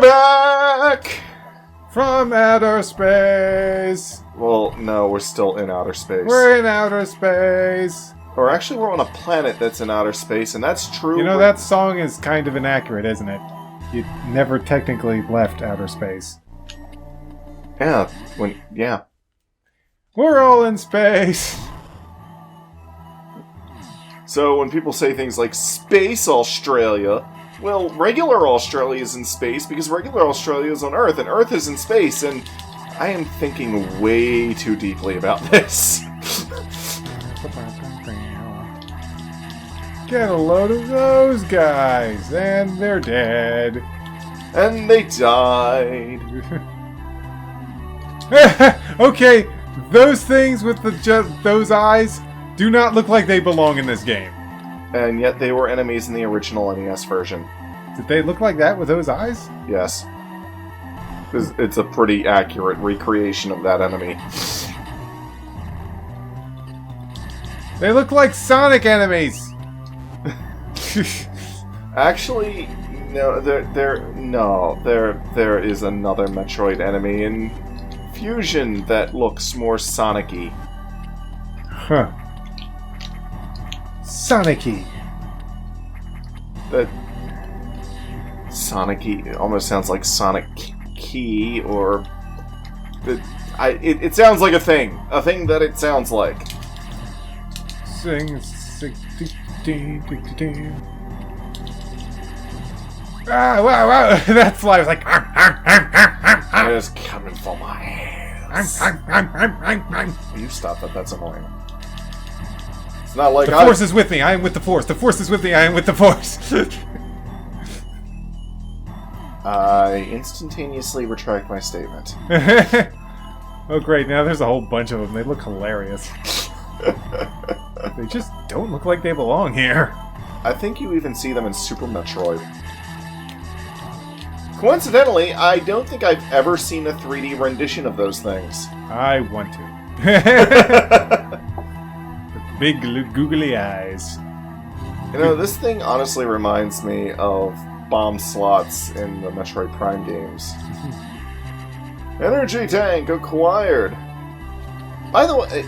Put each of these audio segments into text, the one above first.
We're back! From outer space! Well, no, we're still in outer space. We're in outer space! Or actually, we're on a planet that's in outer space, and that's true. You know, that song is kind of inaccurate, isn't it? You never technically left outer space. Yeah, We're all in space! So when people say things like Space Australia, well, regular Australia is in space because regular Australia is on Earth, and Earth is in space, and I am thinking way too deeply about this. Get a load of those guys, and they're dead. And they died. Okay, those things with those eyes do not look like they belong in this game. And yet they were enemies in the original NES version. Did they look like that with those eyes? Yes. It's a pretty accurate recreation of that enemy. They look like Sonic enemies! Actually, no, there is another Metroid enemy in Fusion that looks more Sonic-y. Huh. Sonic-y. That Sonic-y, it almost sounds like Sonic Key, or it sounds like a thing that it sounds like. Sing. Ah, wow. That's why I was like... It's coming for my ass. You stop that, that's annoying. It's not like the Force is with me, I am with the Force. The Force is with me, I am with the Force. I instantaneously retract my statement. Oh great, now there's a whole bunch of them. They look hilarious. They just don't look like they belong here. I think you even see them in Super Metroid. Coincidentally, I don't think I've ever seen a 3D rendition of those things. I want to. Big googly eyes. You know, this thing honestly reminds me of bomb slots in the Metroid Prime games. Energy tank acquired! By the way,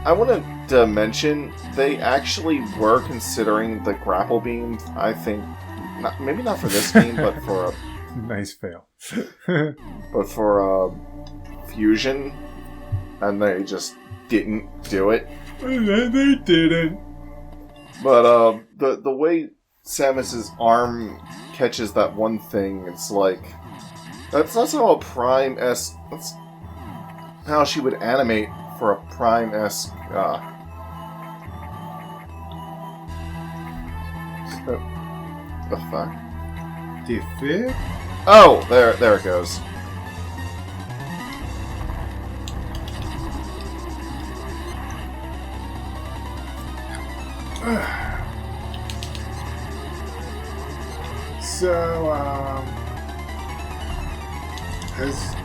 I wanted to mention, they actually were considering the grapple beam, I think, maybe not for this game, but for a... Nice fail. but for Fusion, and they just didn't do it. They didn't. But the way Samus's arm catches that one thing, it's like that's how a Prime-esque. That's how she would animate for a Prime-esque. The fuck? Defib? Oh, there it goes. So,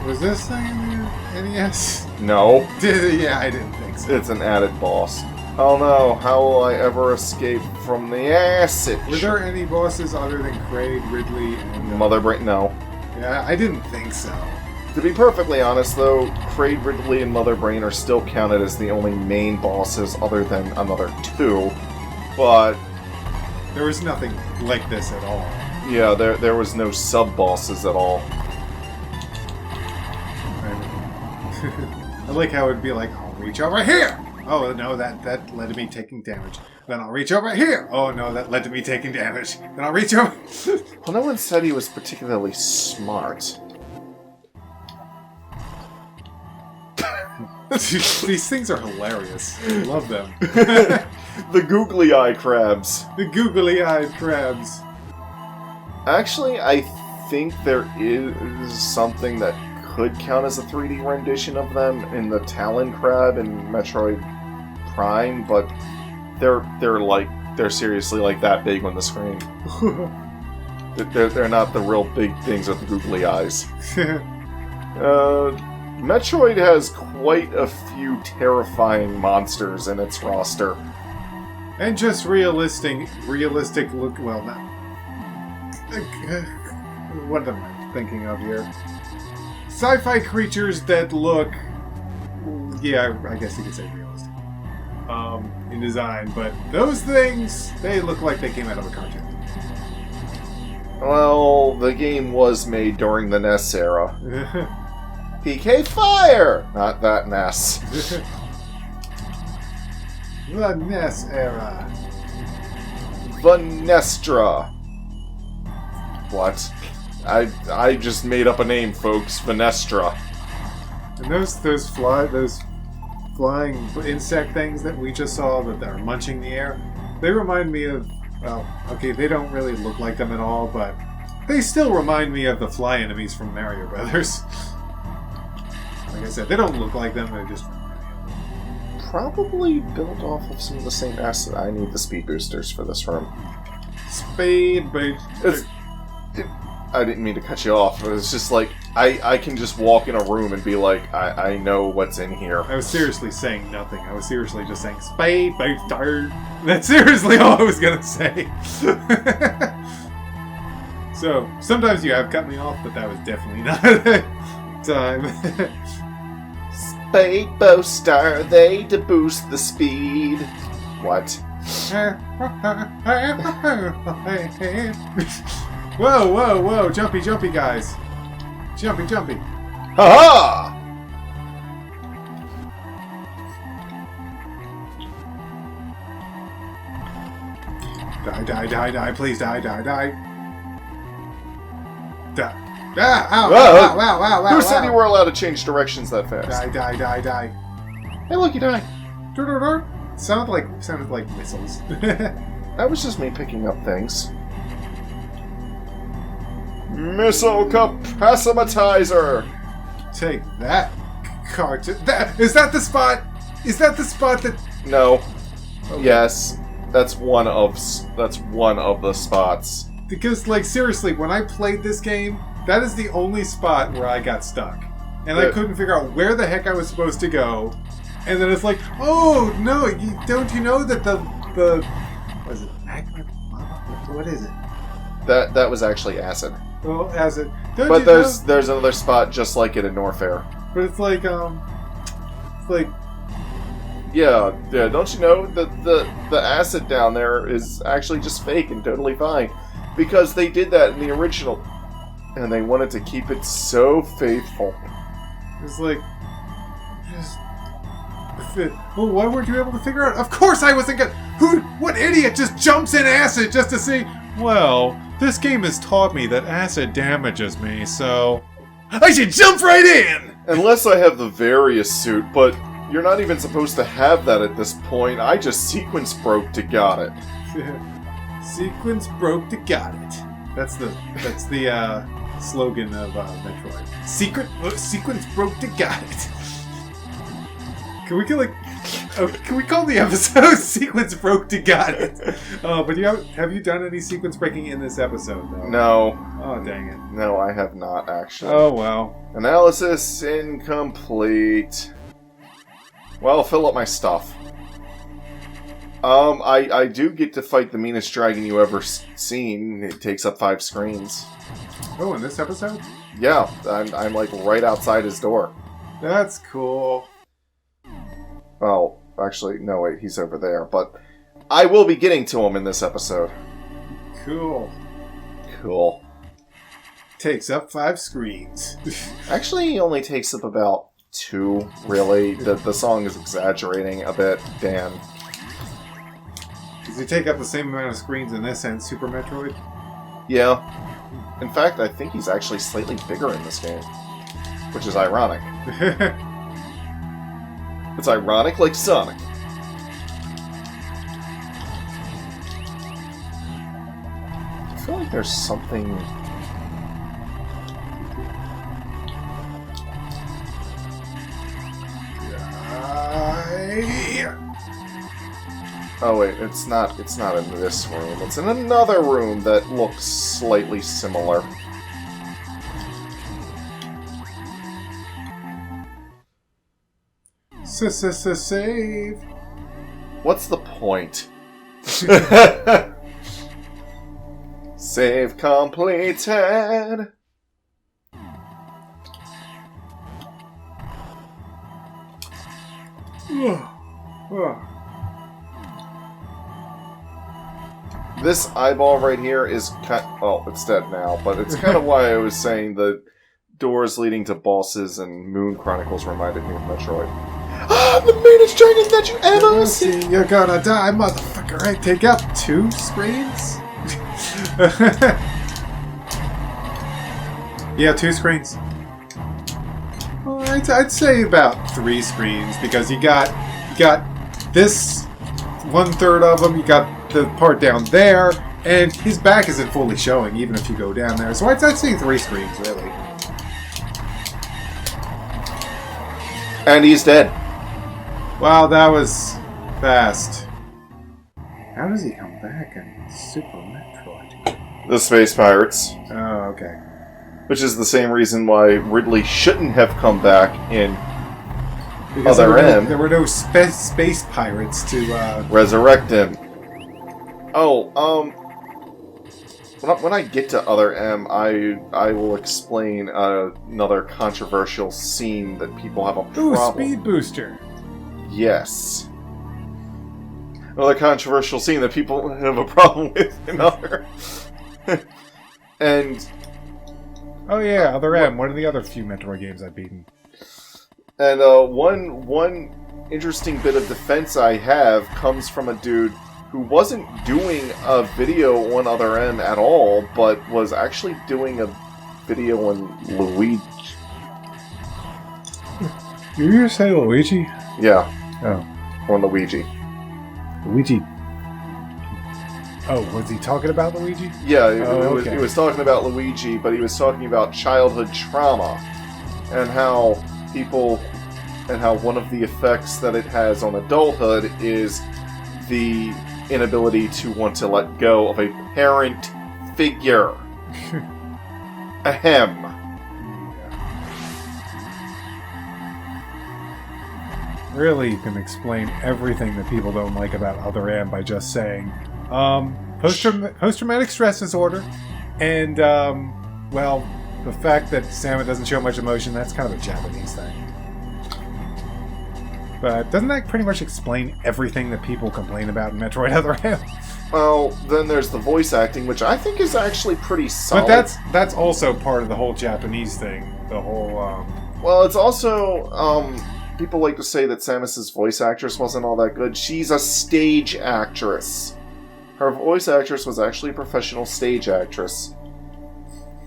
was this thing in the NES? No. Yeah, I didn't think so. It's an added boss. Oh no, how will I ever escape from the acid? Were there any bosses other than Craig, Ridley, and... Mother Brain? No. Yeah, I didn't think so. To be perfectly honest, though, Kraid, Ridley, and Mother Brain are still counted as the only main bosses other than another two, but... There was nothing like this at all. Yeah, there was no sub-bosses at all. I like how it'd be like, I'll reach over here! Oh, no, that led to me taking damage. Then I'll reach over here! Oh, no, that led to me taking damage. Then I'll reach over... Well, no one said he was particularly smart. These things are hilarious. I love them. The googly-eye crabs. The googly-eyed crabs. Actually, I think there is something that could count as a 3D rendition of them in the Talon Crab in Metroid Prime, but they're seriously like that big on the screen. They're not the real big things with the googly eyes. Metroid has quite a few terrifying monsters in its roster. And just realistic look, well, not... What am I... thinking of here. Sci-fi creatures that look... Yeah, I guess you could say realistic. In design, but those things, they look like they came out of a cartoon. Well, the game was made during the NES era. PK Fire! Not that NES. The NES era. Vanestra. What? I just made up a name, folks. Vanestra. And those flying insect things that we just saw that are munching the air, they remind me of, well, okay, they don't really look like them at all, but they still remind me of the fly enemies from Mario Brothers. Like I said, they don't look like them, they're just Probably built off of some of the same acid. I need the speed boosters for this room. speed boost. I didn't mean to cut you off. It was just like, I can just walk in a room and be like, I know what's in here. I was seriously saying nothing. I was seriously just saying, speed booster. That's seriously all I was going to say. So, sometimes you have cut me off, but that was definitely not time. Speed booster, they to boost the speed. What? Whoa, whoa, whoa. Jumpy, jumpy, guys. Jumpy, jumpy. Ha-ha! Die, die, die, die. Please die, die, die. Die. Ah, ow, Whoa. ow, ow, ow, ow, Who said ow. you were allowed to change directions that fast? Die, die, die, die. Hey, look, you died. Sounded like missiles. That was just me picking up things. Missile capacitizer! Take that, cartoon. Is that the spot? Is that the spot that... No. Okay. Yes. That's one of the spots. Because, like, seriously, when I played this game, that is the only spot where I got stuck. And I couldn't figure out where the heck I was supposed to go. And then it's like, oh, no, don't you know that the what is it, magma? What is it? That was actually acid. Well, as it... But there's another spot just like it in Norfair. But it's like, Yeah, don't you know that the acid down there is actually just fake and totally fine? Because they did that in the original. And they wanted to keep it so faithful. it's like... Well, why weren't you able to figure out? Of course I wasn't gonna... What idiot just jumps in acid just to see... Well, this game has taught me that acid damages me, so... I should jump right in! Unless I have the Various suit, but you're not even supposed to have that at this point. I just sequence broke to got it. Sequence broke to got it. That's the slogan of Metroid. Sequence broke to got it. Can we call the episode "Sequence Broke to Got It"? But have you done any sequence breaking in this episode, though? No. Oh, dang it. No, I have not, actually. Oh, well. Analysis incomplete. Well, fill up my stuff. I do get to fight the meanest dragon you ever seen. It takes up 5 screens. Oh, in this episode? Yeah, I'm like right outside his door. That's cool. Well, actually, no, wait, he's over there. But I will be getting to him in this episode. Cool. Cool. Takes up 5 screens. Actually, he only takes up about 2, really. The song is exaggerating a bit, Dan. Does he take up the same amount of screens in this and Super Metroid? Yeah. In fact, I think he's actually slightly bigger in this game. Which is ironic. It's ironic like Sonic. I feel like there's something... Oh wait, it's not in this room. It's in another room that looks slightly similar. Save. What's the point? Save completed. This eyeball right here is well, it's dead now, but it's kind of why I was saying the doors leading to bosses and Moon Chronicles reminded me of Metroid. Ah, the meanest dragon that you ever seen! You're gonna die, motherfucker! I take up 2 screens? Yeah, 2 screens. Well, I'd say about 3 screens, because you got this 1/3 of them, you got the part down there, and his back isn't fully showing, even if you go down there. So I'd say 3 screens, really. And he's dead. Wow, that was fast. How does he come back in Super Metroid? The Space Pirates. Oh, okay. Which is the same reason why Ridley shouldn't have come back in Because Other M. there were no space pirates to resurrect him. Oh, when I get to Other M, I will explain another controversial scene that people have a problem. Ooh, speed booster. Yes. Another controversial scene that people have a problem with in Other. And Oh yeah, Other M. One of the other few Metroid games I've beaten. And one interesting bit of defense I have comes from a dude who wasn't doing a video on Other M at all, but was actually doing a video on Luigi. Did you say Luigi? Yeah. Oh. On Luigi. Luigi. Oh, was he talking about Luigi? Yeah, okay. he was talking about Luigi, but he was talking about childhood trauma and how one of the effects that it has on adulthood is the inability to want to let go of a parent figure. Ahem. Really, you can explain everything that people don't like about Other M by just saying, post-traumatic stress disorder, and, well, the fact that Samus doesn't show much emotion, that's kind of a Japanese thing. But doesn't that pretty much explain everything that people complain about in Metroid Other M? Well, then there's the voice acting, which I think is actually pretty solid. But that's also part of the whole Japanese thing. The whole, Well, it's also, people like to say that Samus's voice actress wasn't all that good. She's a stage actress. Her voice actress was actually a professional stage actress.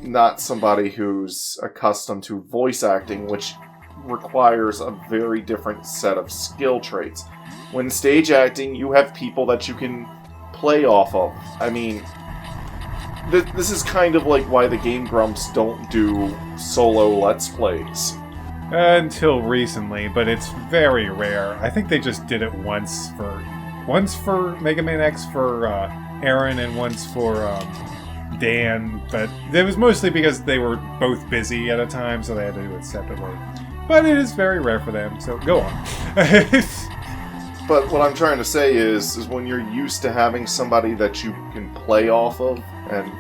Not somebody who's accustomed to voice acting, which requires a very different set of skill traits. When stage acting, you have people that you can play off of. I mean, this is kind of like why the Game Grumps don't do solo Let's Plays. until recently, but it's very rare. I think they just did it once for Mega Man X for Aaron and once for Dan, but it was mostly because they were both busy at a time, so they had to do it separately. But it is very rare for them, so go on. But what I'm trying to say is when you're used to having somebody that you can play off of, and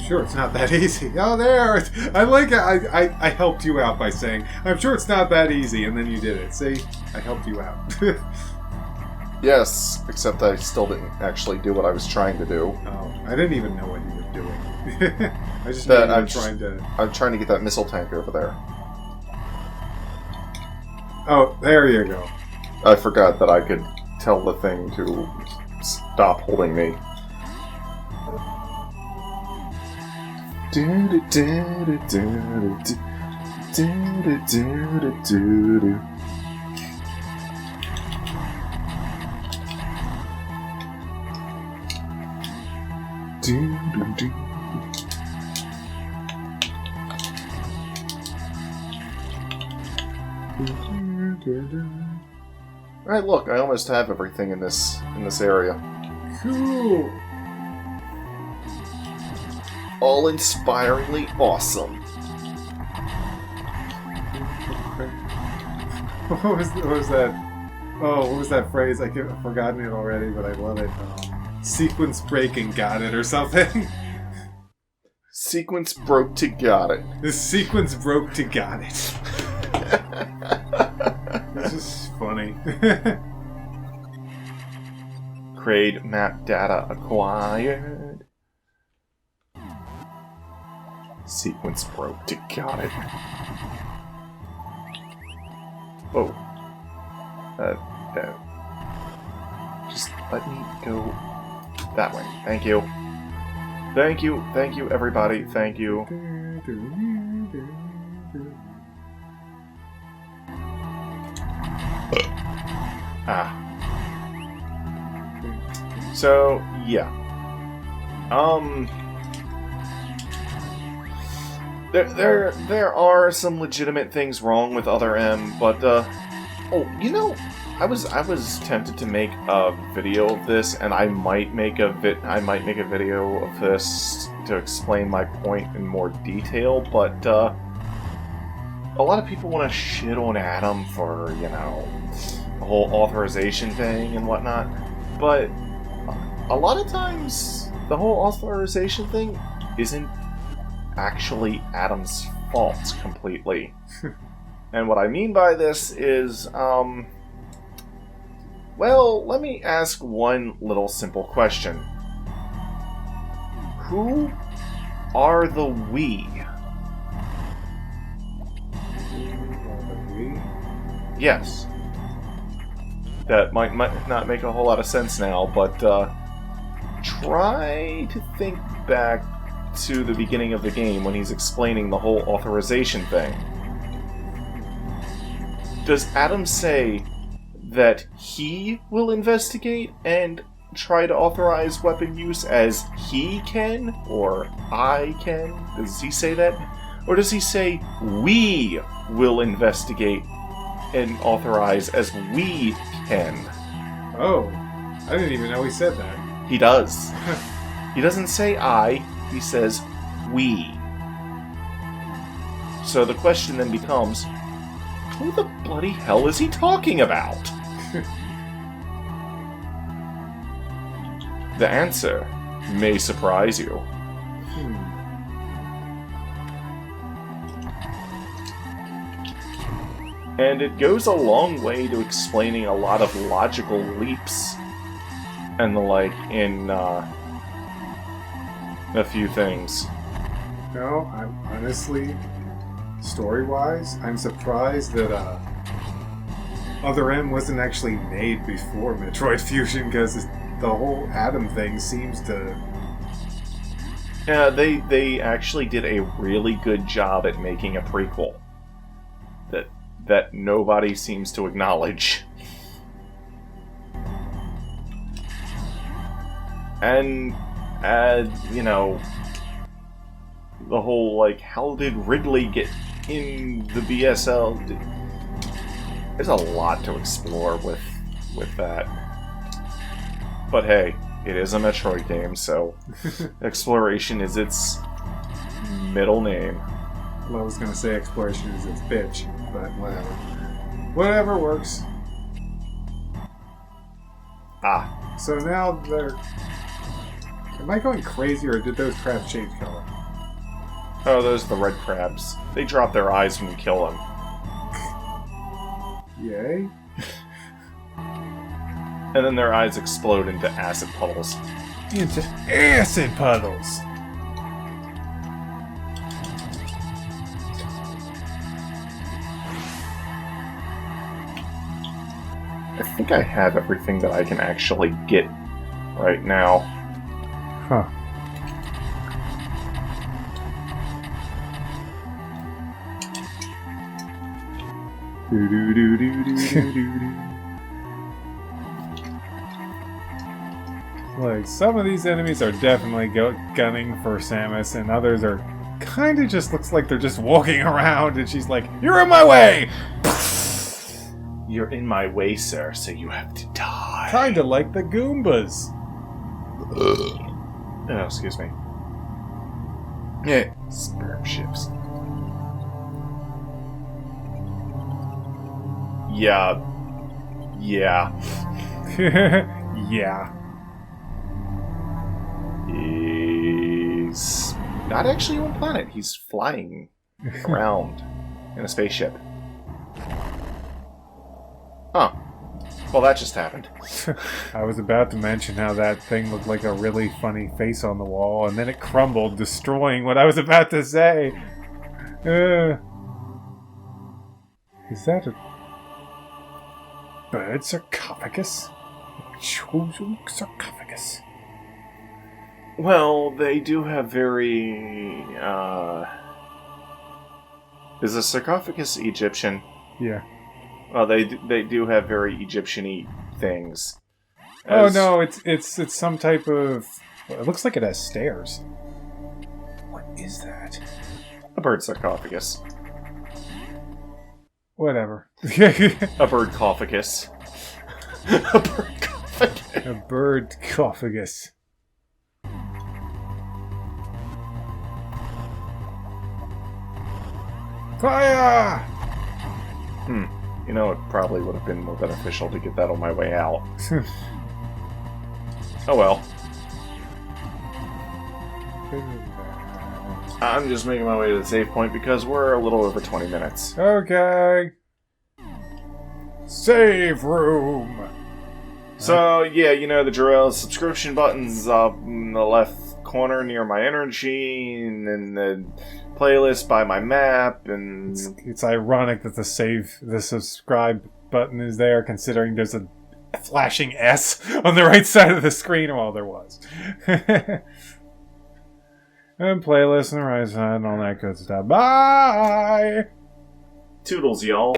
sure, it's not that easy. Oh, there! I like it. I helped you out by saying, I'm sure it's not that easy, and then you did it. See? I helped you out. yes, except I still didn't actually do what I was trying to do. Oh, I didn't even know what you were doing. I just knew you were I'm trying to get that missile tank over there. Oh, there you go. I forgot that I could tell the thing to stop holding me. Alright, look, I almost have everything in this area. Cool. All inspiringly awesome. What was that? Oh, what was that phrase? I've forgotten it already, but I love it. sequence break and got it or something. Sequence broke to got it. The sequence broke to got it. This is funny. Grade map data acquired. Sequence broke to got it. Whoa. Just let me go that way. Thank you. Thank you, everybody. Thank you. So, yeah. There are some legitimate things wrong with Other M, but, oh, you know, I was tempted to make a video of this, and I might make a video of this to explain my point in more detail, but, a lot of people want to shit on Adam for, you know, the whole authorization thing and whatnot, but a lot of times the whole authorization thing isn't actually Adam's fault completely. And what I mean by this is, well, let me ask one little simple question. Who are the we? Yes. That might not make a whole lot of sense now, but try to think back to the beginning of the game when he's explaining the whole authorization thing. Does Adam say that he will investigate and try to authorize weapon use as he can, or I can? Does he say that? Or does he say we will investigate and authorize as we can? Oh, I didn't even know he said that. He does. He doesn't say I, he says we. So the question then becomes, who the bloody hell is he talking about? The answer may surprise you. And it goes a long way to explaining a lot of logical leaps and the like in a few things. No, I'm honestly, story-wise, I'm surprised that Other M wasn't actually made before Metroid Fusion, because the whole Adam thing seems to... Yeah, they actually did a really good job at making a prequel that nobody seems to acknowledge. And, you know, the whole, like, how did Ridley get in the BSL? There's a lot to explore with that. But hey, it is a Metroid game, so exploration is its middle name. Well, I was gonna say exploration is its bitch, but whatever. Whatever works. Ah. So now they're... Am I going crazy, or did those crabs change color? Oh, those are the red crabs. They drop their eyes when you kill them. Yay. And then their eyes explode into acid puddles. Into acid puddles! I think I have everything that I can actually get right now. Huh. Like, some of these enemies are definitely gunning for Samus, and others are kind of just looks like they're just walking around, and she's like, "You're in my way!" You're in my way, sir, so you have to die. Kinda like the Goombas. Oh, excuse me. Yeah, sperm ships. Yeah. Yeah. He's not actually on planet. He's flying around in a spaceship. Huh. Well, that just happened. I was about to mention how that thing looked like a really funny face on the wall, and then it crumbled, destroying what I was about to say. Is that a bird sarcophagus? A chosen sarcophagus. Well, they do have very, Is a sarcophagus Egyptian? Yeah. Well, they do have very Egyptian-y things. Oh no, it's some type of... It looks like it has stairs. What is that? A bird sarcophagus. Whatever. A bird cophagus. A bird cophagus. A bird sarcophagus. Fire! You know, it probably would have been more beneficial to get that on my way out. Oh well. I'm just making my way to the save point because we're a little over 20 minutes. Okay. Save room. So, yeah, you know the drill. Subscription buttons up in the left corner near my energy, and then the playlist by my map, and... It's ironic that the subscribe button is there, considering there's a flashing S on the right side of the screen. Well, there was. And playlist on the right side and all that good stuff. Bye! Toodles, y'all.